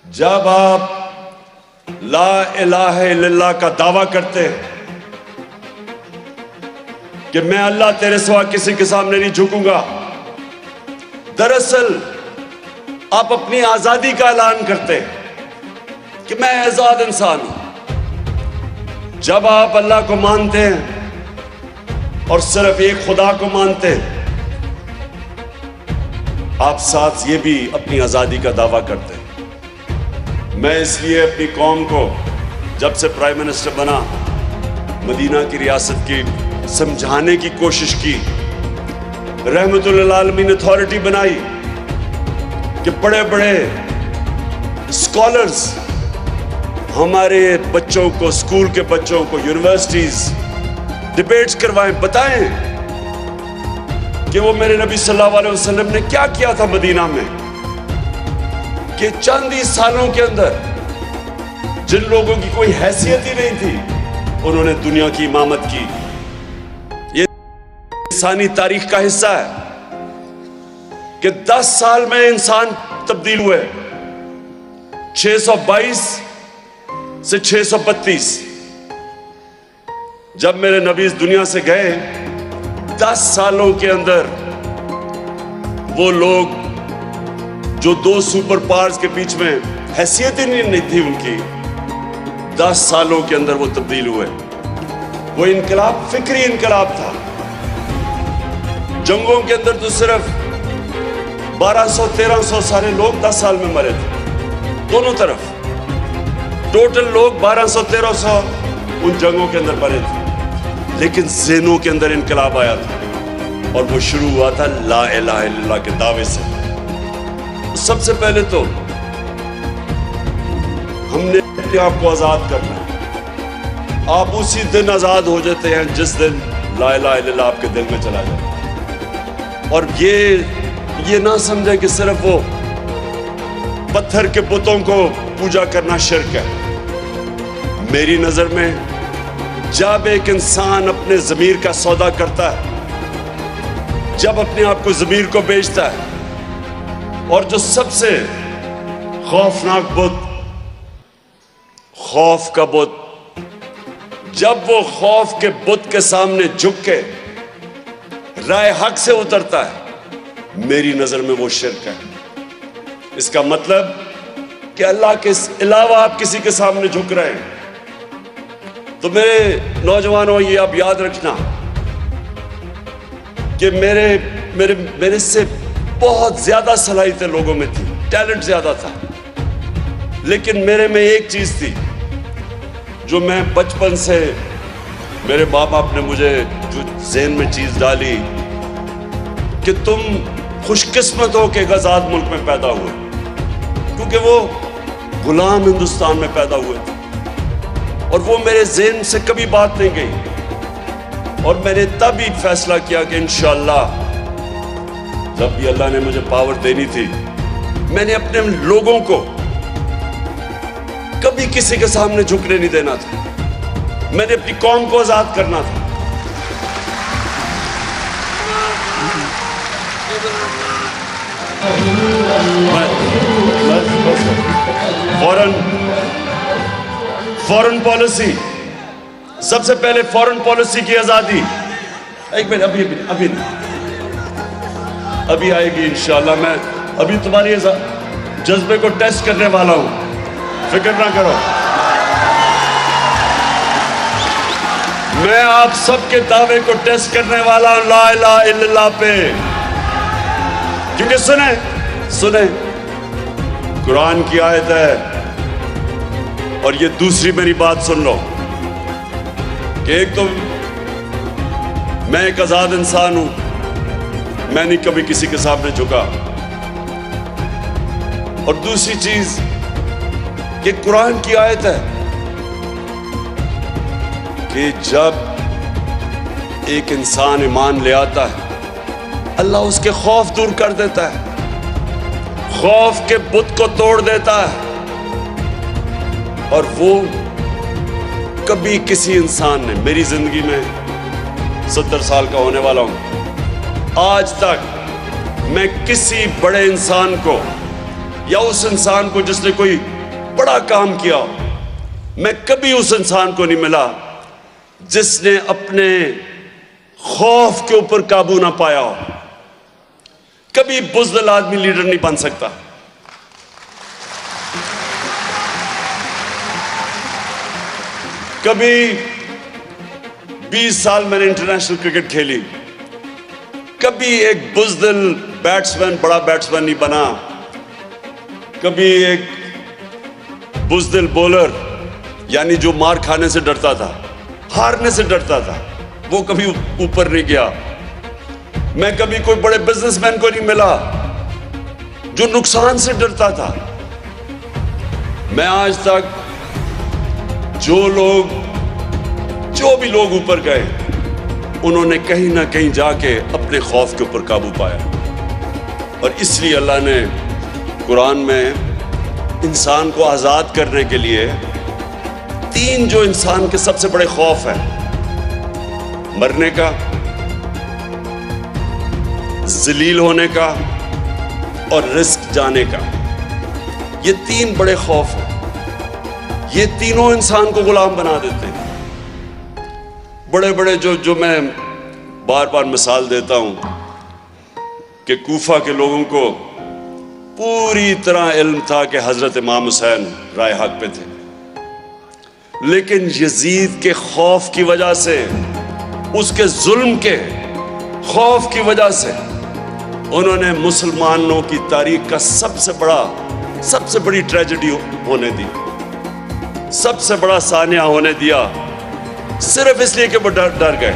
جب آپ لا الہ الا اللہ کا دعویٰ کرتے کہ میں اللہ تیرے سوا کسی کے سامنے نہیں جھکوں گا، دراصل آپ اپنی آزادی کا اعلان کرتے کہ میں آزاد انسان ہوں۔ جب آپ اللہ کو مانتے ہیں اور صرف ایک خدا کو مانتے ہیں، آپ ساتھ یہ بھی اپنی آزادی کا دعویٰ کرتے ہیں۔ میں اس لیے اپنی قوم کو جب سے پرائم منسٹر بنا مدینہ کی ریاست کی سمجھانے کی کوشش کی، رحمت للعالمین اتھارٹی بنائی کہ بڑے بڑے اسکالرز ہمارے بچوں کو، اسکول کے بچوں کو، یونیورسٹیز ڈیبیٹس کروائیں، بتائیں کہ وہ میرے نبی صلی اللہ علیہ وسلم نے کیا کیا تھا مدینہ میں، کہ چند ہی سالوں کے اندر جن لوگوں کی کوئی حیثیت ہی نہیں تھی انہوں نے دنیا کی امامت کی۔ یہ انسانی تاریخ کا حصہ ہے کہ 10 سال میں انسان تبدیل ہوئے، 622 سے 632۔ جب میرے نبی اس دنیا سے گئے 10 سالوں کے اندر وہ لوگ جو 2 سپر پاورز کے بیچ میں حیثیت ہی نہیں تھی ان کی، 10 سالوں کے اندر وہ تبدیل ہوئے۔ وہ انقلاب فکری انقلاب تھا۔ جنگوں کے اندر تو صرف 1200-1300 سارے لوگ 10 سال میں مرے تھے، دونوں طرف ٹوٹل لوگ 1200-1300 ان جنگوں کے اندر مرے تھے، لیکن ذہنوں کے اندر انقلاب آیا تھا اور وہ شروع ہوا تھا لا الہ الا اللہ کے دعوے سے۔ سب سے پہلے تو ہم نے اپنے آپ کو آزاد کرنا ہے۔ آپ اسی دن آزاد ہو جاتے ہیں جس دن لا الہ الا اللہ آپ کے دل میں چلا جائے، اور یہ نہ سمجھیں کہ صرف وہ پتھر کے بتوں کو پوجا کرنا شرک ہے۔ میری نظر میں جب ایک انسان اپنے ضمیر کا سودا کرتا ہے، جب اپنے آپ کو ضمیر کو بیچتا ہے، اور جو سب سے خوفناک بت، خوف کا بت، جب وہ خوف کے بت کے سامنے جھک کے رائے حق سے اترتا ہے، میری نظر میں وہ شرک ہے۔ اس کا مطلب کہ اللہ کے علاوہ آپ کسی کے سامنے جھک رہے ہیں۔ تو میرے نوجوانوں، یہ آپ یاد رکھنا کہ میرے سے بہت زیادہ صلاحیتیں لوگوں میں تھی، ٹیلنٹ زیادہ تھا، لیکن میرے میں ایک چیز تھی جو میں بچپن سے، میرے ماں باپ نے مجھے جو ذہن میں چیز ڈالی کہ تم خوش قسمت ہو کہ ایک آزاد ملک میں پیدا ہوئے، کیونکہ وہ غلام ہندوستان میں پیدا ہوئے تھے، اور وہ میرے ذہن سے کبھی بات نہیں گئی، اور میں نے تب ہی فیصلہ کیا کہ انشاءاللہ جب بھی اللہ نے مجھے پاور دینی تھی، میں نے اپنے لوگوں کو کبھی کسی کے سامنے جھکنے نہیں دینا تھا، میں نے اپنی قوم کو آزاد کرنا تھا۔ فورن پالیسی، سب سے پہلے فورن پالیسی کی آزادی۔ ایک منٹ، ابھی آئے گی انشاءاللہ۔ میں ابھی تمہاری جذبے کو ٹیسٹ کرنے والا ہوں، فکر نہ کرو۔ میں آپ سب کے دعوے کو ٹیسٹ کرنے والا ہوں لا الہ الا اللہ پہ، کیونکہ سنیں قرآن کی آیت ہے، اور یہ دوسری میری بات سن لو کہ ایک تو میں ایک آزاد انسان ہوں، میں نہیں کبھی کسی کے سامنے جھکا، اور دوسری چیز کہ قرآن کی آیت ہے کہ جب ایک انسان ایمان لے آتا ہے، اللہ اس کے خوف دور کر دیتا ہے، خوف کے بت کو توڑ دیتا ہے، اور وہ کبھی کسی انسان نے، میری زندگی میں 70 سال کا ہونے والا ہوں، آج تک میں کسی بڑے انسان کو یا اس انسان کو جس نے کوئی بڑا کام کیا. میں کبھی اس انسان کو نہیں ملا جس نے اپنے خوف کے اوپر قابو نہ پایا ہو. کبھی بزدل آدمی لیڈر نہیں بن سکتا. کبھی 20 سال میں نے انٹرنیشنل کرکٹ کھیلی, کبھی ایک بزدل بیٹسمین بڑا بیٹسمین نہیں بنا. کبھی ایک بزدل بولر, یعنی جو مار کھانے سے ڈرتا تھا, ہارنے سے ڈرتا تھا, وہ کبھی اوپر نہیں گیا. میں کبھی کوئی بڑے بزنس مین کو نہیں ملا جو نقصان سے ڈرتا تھا. میں آج تک جو بھی لوگ اوپر گئے, انہوں نے کہیں نہ کہیں جا کے اپنے خوف کے اوپر قابو پایا. اور اس لیے اللہ نے قرآن میں انسان کو آزاد کرنے کے لیے 3 جو انسان کے سب سے بڑے خوف ہیں, مرنے کا, ذلیل ہونے کا اور رزق جانے کا, یہ 3 بڑے خوف ہیں. یہ تینوں انسان کو غلام بنا دیتے ہیں. بڑے بڑے جو میں بار بار مثال دیتا ہوں کہ کوفہ کے لوگوں کو پوری طرح علم تھا کہ حضرت امام حسین رائے حق پہ تھے, لیکن یزید کے خوف کی وجہ سے, اس کے ظلم کے خوف کی وجہ سے, انہوں نے مسلمانوں کی تاریخ کا سب سے بڑی ٹریجڈی ہونے دی, سب سے بڑا سانحہ ہونے دیا, صرف اس لیے کہ وہ ڈر گئے.